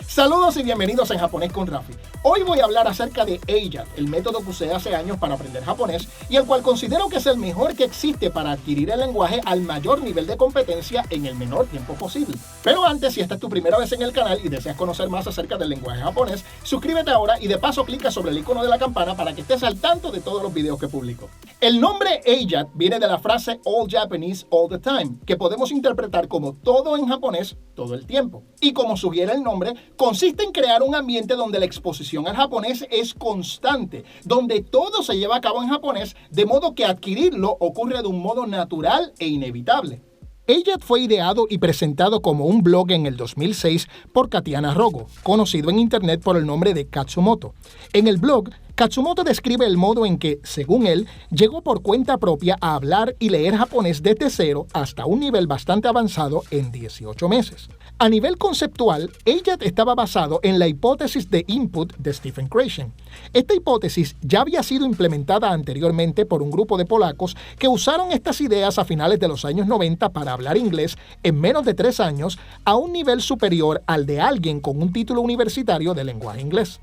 Saludos y bienvenidos en Japonés con Rafi. Hoy voy a hablar acerca de Eijat, el método que usé hace años para aprender japonés y el cual considero que es el mejor que existe para adquirir el lenguaje al mayor nivel de competencia en el menor tiempo posible. Pero antes, si esta es tu primera vez en el canal y deseas conocer más acerca del lenguaje japonés, suscríbete ahora y de paso clica sobre el icono de la campana para que estés al tanto de todos los videos que publico. El nombre Eijat viene de la frase All Japanese All the Time, que podemos interpretar como todo en japonés todo el tiempo. Y como sugiere el nombre, consiste en crear un ambiente donde la exposición al japonés es constante, donde todo se lleva a cabo en japonés, de modo que adquirirlo ocurre de un modo natural e inevitable. Eijat fue ideado y presentado como un blog en el 2006 por Katiana Rogo, conocido en internet por el nombre de Katsumoto. En el blog, Katsumoto describe el modo en que, según él, llegó por cuenta propia a hablar y leer japonés desde cero hasta un nivel bastante avanzado en 18 meses. A nivel conceptual, Eijat estaba basado en la hipótesis de input de Stephen Krashen. Esta hipótesis ya había sido implementada anteriormente por un grupo de polacos que usaron estas ideas a finales de los años 90 para hablar inglés en menos de 3 años a un nivel superior al de alguien con un título universitario de lenguaje inglés.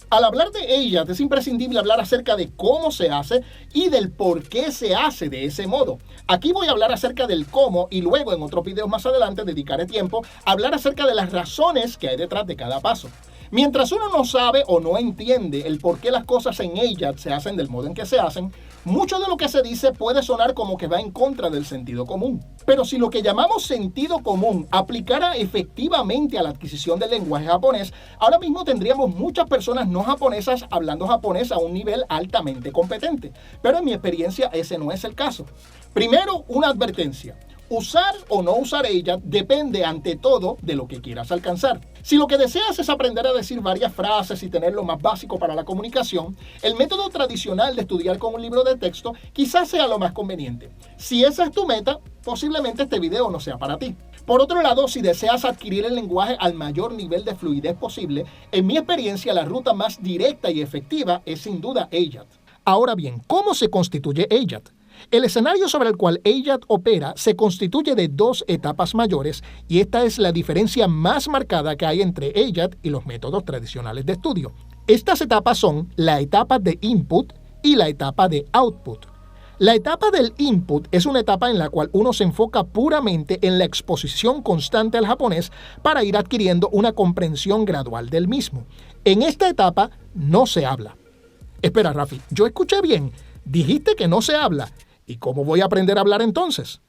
Al hablar de Eijat es imprescindible hablar acerca de cómo se hace y del por qué se hace de ese modo. Aquí voy a hablar acerca del cómo y luego en otros videos más adelante dedicaré tiempo a hablar acerca de las razones que hay detrás de cada paso. Mientras uno no sabe o no entiende el por qué las cosas en Eijat se hacen del modo en que se hacen, mucho de lo que se dice puede sonar como que va en contra del sentido común. Pero si lo que llamamos sentido común aplicara efectivamente a la adquisición del lenguaje japonés, ahora mismo tendríamos muchas personas no japonesas hablando japonés a un nivel altamente competente. Pero en mi experiencia ese no es el caso. Primero, una advertencia. Usar o no usar Eijat depende ante todo de lo que quieras alcanzar. Si lo que deseas es aprender a decir varias frases y tener lo más básico para la comunicación, el método tradicional de estudiar con un libro de texto quizás sea lo más conveniente. Si esa es tu meta, posiblemente este video no sea para ti. Por otro lado, si deseas adquirir el lenguaje al mayor nivel de fluidez posible, en mi experiencia la ruta más directa y efectiva es sin duda Eijat. Ahora bien, ¿cómo se constituye Eijat? El escenario sobre el cual Eijat opera se constituye de 2 etapas mayores y esta es la diferencia más marcada que hay entre Eijat y los métodos tradicionales de estudio. Estas etapas son la etapa de input y la etapa de output. La etapa del input es una etapa en la cual uno se enfoca puramente en la exposición constante al japonés para ir adquiriendo una comprensión gradual del mismo. En esta etapa no se habla. Espera, Rafi, ¿yo escuché bien? Dijiste que no se habla. ¿Y cómo voy a aprender a hablar entonces?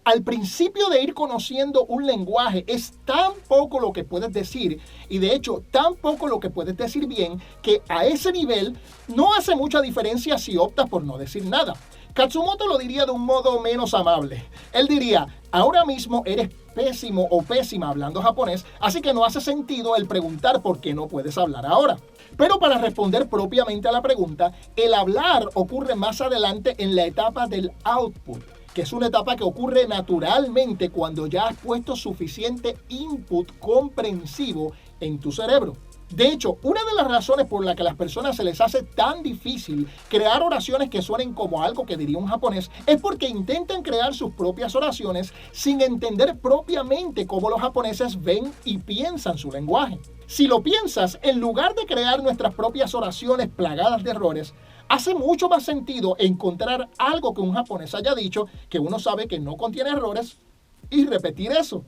Al principio de ir conociendo un lenguaje es tan poco lo que puedes decir y de hecho tan poco lo que puedes decir bien que a ese nivel no hace mucha diferencia si optas por no decir nada. Katsumoto lo diría de un modo menos amable. Él diría, ahora mismo eres pésimo o pésima hablando japonés, así que no hace sentido el preguntar por qué no puedes hablar ahora. Pero para responder propiamente a la pregunta, el hablar ocurre más adelante en la etapa del output, que es una etapa que ocurre naturalmente cuando ya has puesto suficiente input comprensivo en tu cerebro. De hecho, una de las razones por la que a las personas se les hace tan difícil crear oraciones que suenen como algo que diría un japonés es porque intentan crear sus propias oraciones sin entender propiamente cómo los japoneses ven y piensan su lenguaje. Si lo piensas, en lugar de crear nuestras propias oraciones plagadas de errores, hace mucho más sentido encontrar algo que un japonés haya dicho que uno sabe que no contiene errores y repetir eso.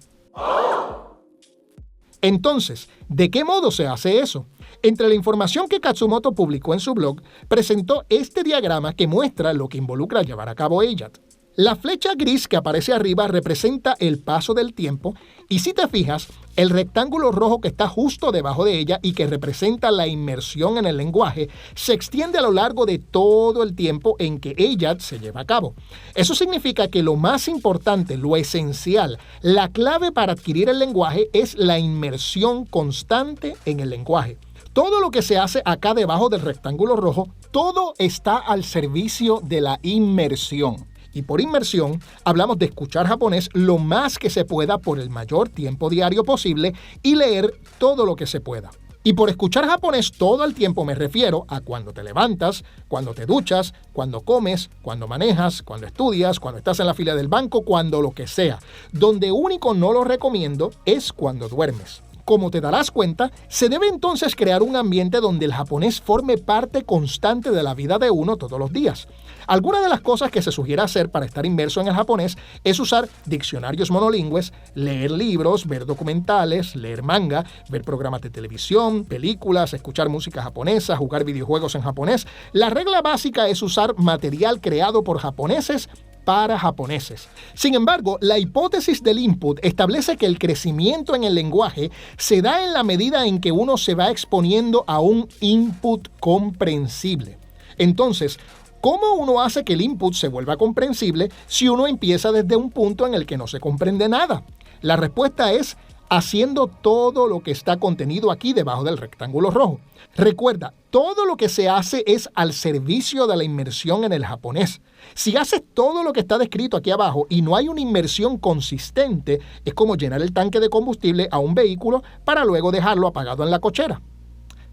Entonces, ¿de qué modo se hace eso? Entre la información que Katsumoto publicó en su blog, presentó este diagrama que muestra lo que involucra llevar a cabo Eijat. La flecha gris que aparece arriba representa el paso del tiempo y si te fijas, el rectángulo rojo que está justo debajo de ella y que representa la inmersión en el lenguaje se extiende a lo largo de todo el tiempo en que Eijat se lleva a cabo. Eso significa que lo más importante, lo esencial, la clave para adquirir el lenguaje es la inmersión constante en el lenguaje. Todo lo que se hace acá debajo del rectángulo rojo, todo está al servicio de la inmersión. Y por inmersión, hablamos de escuchar japonés lo más que se pueda por el mayor tiempo diario posible y leer todo lo que se pueda. Y por escuchar japonés todo el tiempo me refiero a cuando te levantas, cuando te duchas, cuando comes, cuando manejas, cuando estudias, cuando estás en la fila del banco, cuando lo que sea. Donde único no lo recomiendo es cuando duermes. Como te darás cuenta, se debe entonces crear un ambiente donde el japonés forme parte constante de la vida de uno todos los días. Alguna de las cosas que se sugiere hacer para estar inmerso en el japonés es usar diccionarios monolingües, leer libros, ver documentales, leer manga, ver programas de televisión, películas, escuchar música japonesa, jugar videojuegos en japonés. La regla básica es usar material creado por japoneses para japoneses. Sin embargo, la hipótesis del input establece que el crecimiento en el lenguaje se da en la medida en que uno se va exponiendo a un input comprensible. Entonces, ¿cómo uno hace que el input se vuelva comprensible si uno empieza desde un punto en el que no se comprende nada? La respuesta es haciendo todo lo que está contenido aquí debajo del rectángulo rojo. Recuerda, todo lo que se hace es al servicio de la inmersión en el japonés. Si haces todo lo que está descrito aquí abajo y no hay una inmersión consistente, es como llenar el tanque de combustible a un vehículo para luego dejarlo apagado en la cochera.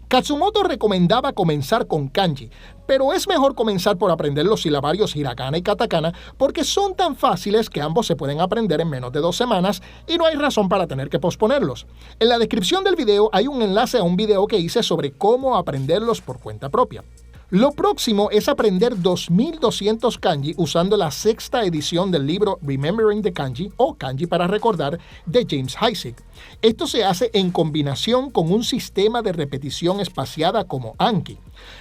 Katsumoto recomendaba comenzar con kanji, pero es mejor comenzar por aprender los silabarios hiragana y katakana porque son tan fáciles que ambos se pueden aprender en menos de 2 semanas y no hay razón para tener que posponerlos. En la descripción del video hay un enlace a un video que hice sobre cómo aprenderlos por cuenta propia. Lo próximo es aprender 2200 kanji usando la 6ª edición del libro Remembering the Kanji o Kanji para recordar de James Heisig. Esto se hace en combinación con un sistema de repetición espaciada como Anki.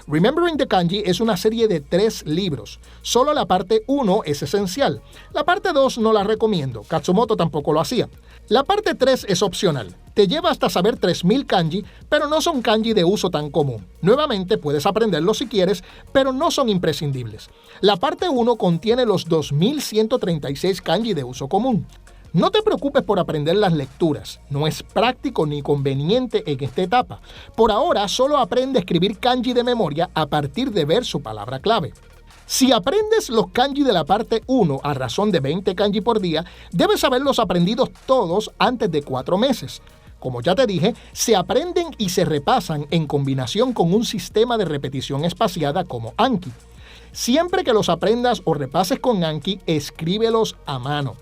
Remembering the Kanji es una serie de 3 libros. Solo la parte 1 es esencial. La parte 2 no la recomiendo. Katsumoto tampoco lo hacía. La parte 3 es opcional. Te lleva hasta saber 3000 kanji, pero no son kanji de uso tan común. Nuevamente puedes aprenderlos si quieres, pero no son imprescindibles. La parte 1 contiene los 2136 kanji de uso común. No te preocupes por aprender las lecturas, no es práctico ni conveniente en esta etapa. Por ahora solo aprende a escribir kanji de memoria a partir de ver su palabra clave. Si aprendes los kanji de la parte 1 a razón de 20 kanji por día, debes haberlos aprendido todos antes de 4 meses. Como ya te dije, se aprenden y se repasan en combinación con un sistema de repetición espaciada como Anki. Siempre que los aprendas o repases con Anki, escríbelos a mano.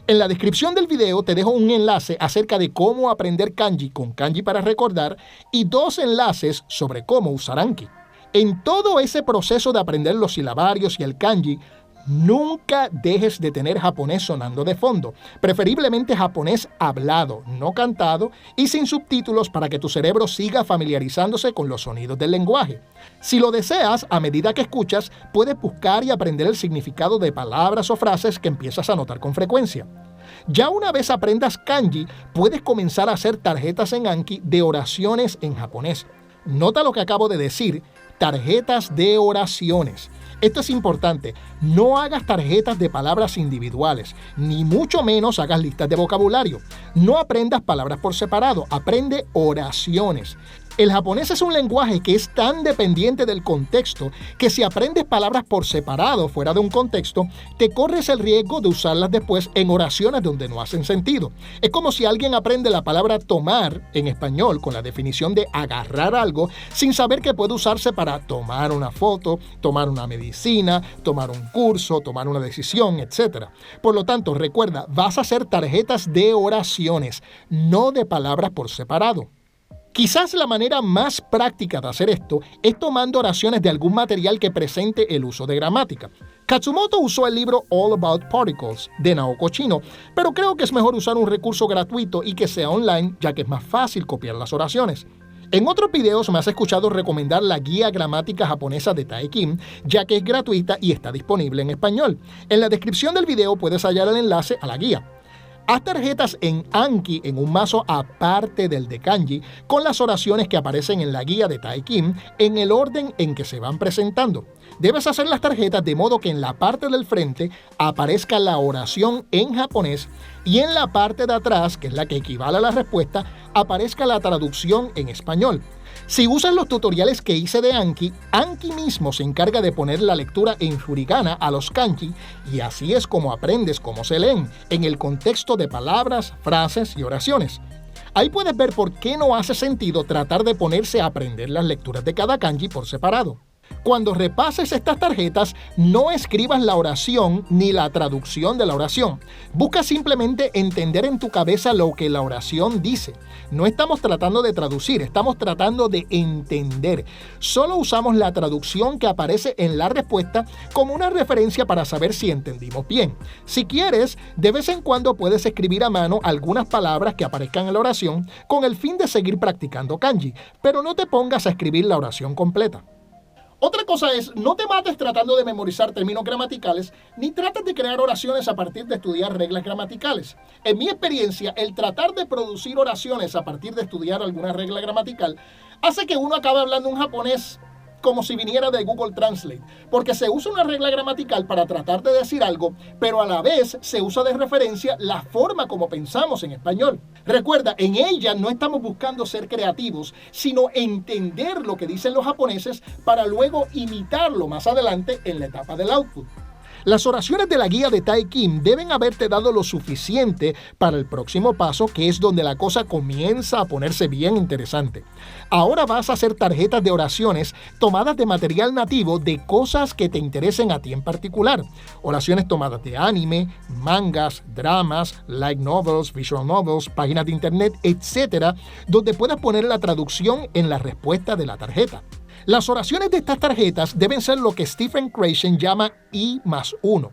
En la descripción del video te dejo un enlace acerca de cómo aprender kanji con Kanji para recordar y 2 enlaces sobre cómo usar Anki. En todo ese proceso de aprender los silabarios y el kanji, nunca dejes de tener japonés sonando de fondo, preferiblemente japonés hablado, no cantado y sin subtítulos para que tu cerebro siga familiarizándose con los sonidos del lenguaje. Si lo deseas, a medida que escuchas, puedes buscar y aprender el significado de palabras o frases que empiezas a notar con frecuencia. Ya una vez aprendas kanji, puedes comenzar a hacer tarjetas en Anki de oraciones en japonés. Nota lo que acabo de decir, tarjetas de oraciones. Esto es importante, no hagas tarjetas de palabras individuales, ni mucho menos hagas listas de vocabulario. No aprendas palabras por separado, aprende oraciones. El japonés es un lenguaje que es tan dependiente del contexto que si aprendes palabras por separado fuera de un contexto, te corres el riesgo de usarlas después en oraciones donde no hacen sentido. Es como si alguien aprende la palabra tomar en español con la definición de agarrar algo sin saber que puede usarse para tomar una foto, tomar una medicina, tomar un curso, tomar una decisión, etc. Por lo tanto, recuerda, vas a hacer tarjetas de oraciones, no de palabras por separado. Quizás la manera más práctica de hacer esto es tomando oraciones de algún material que presente el uso de gramática. Katsumoto usó el libro All About Particles de Naoko Chino, pero creo que es mejor usar un recurso gratuito y que sea online, ya que es más fácil copiar las oraciones. En otros videos me has escuchado recomendar la guía gramática japonesa de Tae Kim, ya que es gratuita y está disponible en español. En la descripción del video puedes hallar el enlace a la guía. Haz tarjetas en Anki en un mazo aparte del de kanji con las oraciones que aparecen en la guía de Tae Kim en el orden en que se van presentando. Debes hacer las tarjetas de modo que en la parte del frente aparezca la oración en japonés y en la parte de atrás, que es la que equivale a la respuesta, aparezca la traducción en español. Si usas los tutoriales que hice de Anki, Anki mismo se encarga de poner la lectura en furigana a los kanji y así es como aprendes cómo se leen, en el contexto de palabras, frases y oraciones. Ahí puedes ver por qué no hace sentido tratar de ponerse a aprender las lecturas de cada kanji por separado. Cuando repases estas tarjetas, no escribas la oración ni la traducción de la oración. Busca simplemente entender en tu cabeza lo que la oración dice. No estamos tratando de traducir, estamos tratando de entender. Solo usamos la traducción que aparece en la respuesta como una referencia para saber si entendimos bien. Si quieres, de vez en cuando puedes escribir a mano algunas palabras que aparezcan en la oración con el fin de seguir practicando kanji, pero no te pongas a escribir la oración completa. Otra cosa es, no te mates tratando de memorizar términos gramaticales, ni trates de crear oraciones a partir de estudiar reglas gramaticales. En mi experiencia, el tratar de producir oraciones a partir de estudiar alguna regla gramatical hace que uno acabe hablando un japonés como si viniera de Google Translate, porque se usa una regla gramatical para tratar de decir algo, pero a la vez se usa de referencia la forma como pensamos en español. Recuerda, en ella no estamos buscando ser creativos, sino entender lo que dicen los japoneses para luego imitarlo más adelante en la etapa del output. Las oraciones de la guía de Tai Kim deben haberte dado lo suficiente para el próximo paso, que es donde la cosa comienza a ponerse bien interesante. Ahora vas a hacer tarjetas de oraciones tomadas de material nativo de cosas que te interesen a ti en particular. Oraciones tomadas de anime, mangas, dramas, light novels, visual novels, páginas de internet, etc., donde puedas poner la traducción en la respuesta de la tarjeta. Las oraciones de estas tarjetas deben ser lo que Stephen Krashen llama I+1.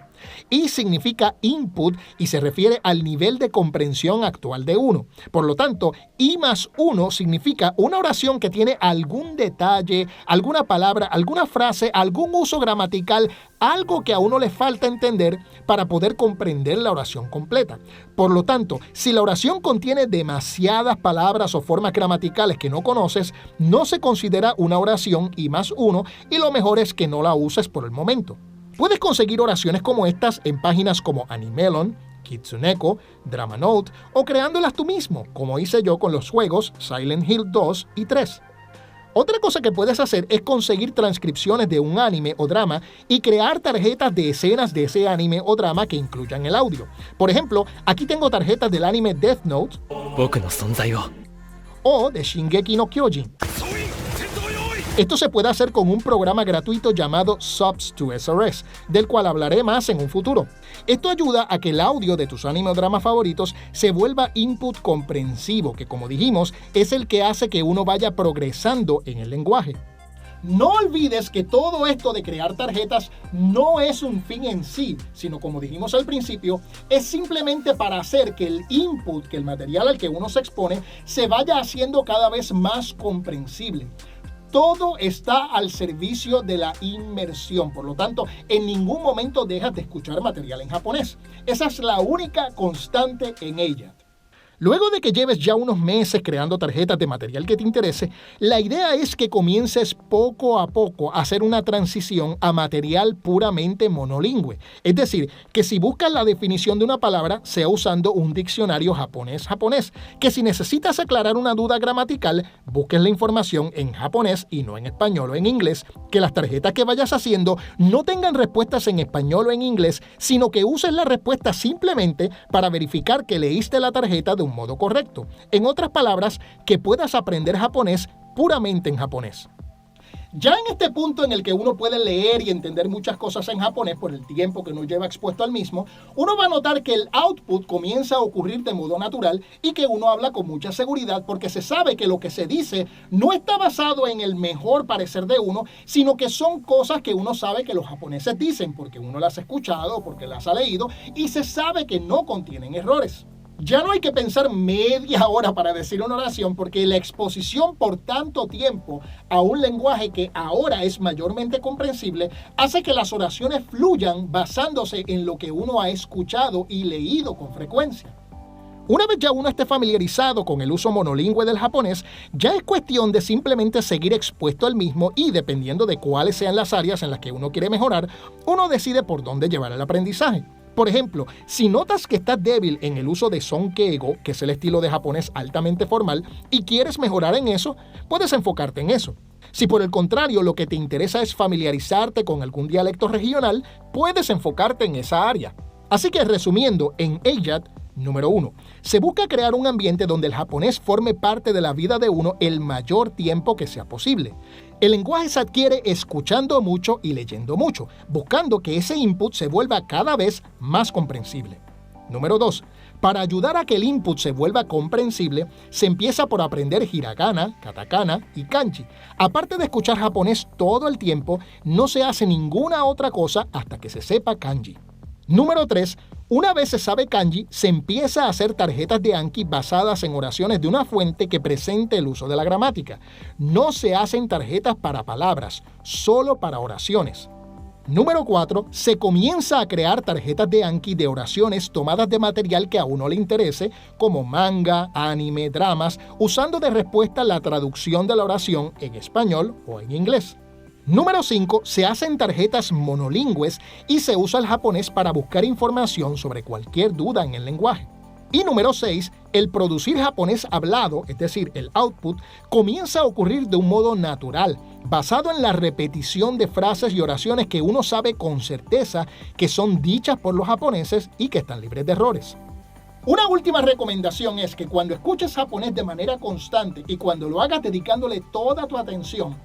I significa input y se refiere al nivel de comprensión actual de uno. Por lo tanto, I+1 significa una oración que tiene algún detalle, alguna palabra, alguna frase, algún uso gramatical, algo que a uno le falta entender para poder comprender la oración completa. Por lo tanto, si la oración contiene demasiadas palabras o formas gramaticales que no conoces, no se considera una oración I+1 y lo mejor es que no la uses por el momento. Puedes conseguir oraciones como estas en páginas como Animelon, Kitsuneko, Dramanote o creándolas tú mismo, como hice yo con los juegos Silent Hill 2 y 3. Otra cosa que puedes hacer es conseguir transcripciones de un anime o drama y crear tarjetas de escenas de ese anime o drama que incluyan el audio. Por ejemplo, aquí tengo tarjetas del anime Death Note o de Shingeki no Kyojin. Esto se puede hacer con un programa gratuito llamado Subs2SRS, del cual hablaré más en un futuro. Esto ayuda a que el audio de tus anime o dramas favoritos se vuelva input comprensivo, que como dijimos, es el que hace que uno vaya progresando en el lenguaje. No olvides que todo esto de crear tarjetas no es un fin en sí, sino como dijimos al principio, es simplemente para hacer que el input, que el material al que uno se expone, se vaya haciendo cada vez más comprensible. Todo está al servicio de la inmersión, por lo tanto, en ningún momento dejas de escuchar material en japonés. Esa es la única constante en ella. Luego de que lleves ya unos meses creando tarjetas de material que te interese, la idea es que comiences poco a poco a hacer una transición a material puramente monolingüe. Es decir, que si buscas la definición de una palabra, sea usando un diccionario japonés-japonés, que si necesitas aclarar una duda gramatical, busques la información en japonés y no en español o en inglés, que las tarjetas que vayas haciendo no tengan respuestas en español o en inglés, sino que uses la respuesta simplemente para verificar que leíste la tarjeta de un modo correcto. En otras palabras, que puedas aprender japonés puramente en japonés. Ya en este punto en el que uno puede leer y entender muchas cosas en japonés por el tiempo que nos lleva expuesto al mismo, uno va a notar que el output comienza a ocurrir de modo natural y que uno habla con mucha seguridad porque se sabe que lo que se dice no está basado en el mejor parecer de uno, sino que son cosas que uno sabe que los japoneses dicen porque uno las ha escuchado, porque las ha leído y se sabe que no contienen errores. Ya no hay que pensar media hora para decir una oración porque la exposición por tanto tiempo a un lenguaje que ahora es mayormente comprensible hace que las oraciones fluyan basándose en lo que uno ha escuchado y leído con frecuencia. Una vez ya uno esté familiarizado con el uso monolingüe del japonés, ya es cuestión de simplemente seguir expuesto al mismo y, dependiendo de cuáles sean las áreas en las que uno quiere mejorar, uno decide por dónde llevar el aprendizaje. Por ejemplo, si notas que estás débil en el uso de Sonkeigo, que es el estilo de japonés altamente formal, y quieres mejorar en eso, puedes enfocarte en eso. Si por el contrario lo que te interesa es familiarizarte con algún dialecto regional, puedes enfocarte en esa área. Así que resumiendo, en EIJAT, Número 1. Se busca crear un ambiente donde el japonés forme parte de la vida de uno el mayor tiempo que sea posible. El lenguaje se adquiere escuchando mucho y leyendo mucho, buscando que ese input se vuelva cada vez más comprensible. Número 2. Para ayudar a que el input se vuelva comprensible, se empieza por aprender hiragana, katakana y kanji. Aparte de escuchar japonés todo el tiempo, no se hace ninguna otra cosa hasta que se sepa kanji. Número 3. Una vez se sabe kanji, se empieza a hacer tarjetas de Anki basadas en oraciones de una fuente que presente el uso de la gramática. No se hacen tarjetas para palabras, solo para oraciones. Número 4. Se comienza a crear tarjetas de Anki de oraciones tomadas de material que a uno le interese, como manga, anime, dramas, usando de respuesta la traducción de la oración en español o en inglés. Número 5. Se hacen tarjetas monolingües y se usa el japonés para buscar información sobre cualquier duda en el lenguaje. Y número 6. El producir japonés hablado, es decir, el output, comienza a ocurrir de un modo natural, basado en la repetición de frases y oraciones que uno sabe con certeza que son dichas por los japoneses y que están libres de errores. Una última recomendación es que cuando escuches japonés de manera constante y cuando lo hagas dedicándole toda tu atención,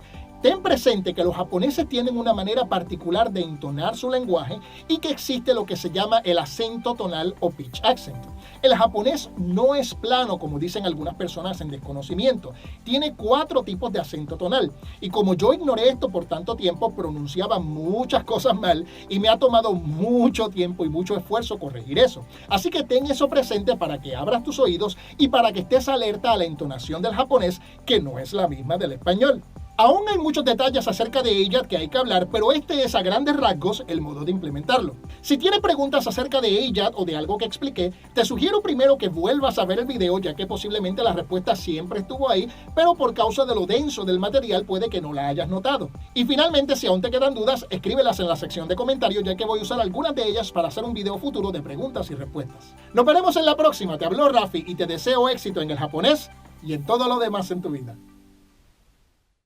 ten presente que los japoneses tienen una manera particular de entonar su lenguaje y que existe lo que se llama el acento tonal o pitch accent. El japonés no es plano, como dicen algunas personas en desconocimiento. Tiene 4 tipos de acento tonal. Y como yo ignoré esto por tanto tiempo, pronunciaba muchas cosas mal y me ha tomado mucho tiempo y mucho esfuerzo corregir eso. Así que ten eso presente para que abras tus oídos y para que estés alerta a la entonación del japonés, que no es la misma del español. Aún hay muchos detalles acerca de ella que hay que hablar, pero este es a grandes rasgos el modo de implementarlo. Si tienes preguntas acerca de ella o de algo que expliqué, te sugiero primero que vuelvas a ver el video, ya que posiblemente la respuesta siempre estuvo ahí, pero por causa de lo denso del material puede que no la hayas notado. Y finalmente, si aún te quedan dudas, escríbelas en la sección de comentarios, ya que voy a usar algunas de ellas para hacer un video futuro de preguntas y respuestas. Nos veremos en la próxima. Te habló Rafi y te deseo éxito en el japonés y en todo lo demás en tu vida.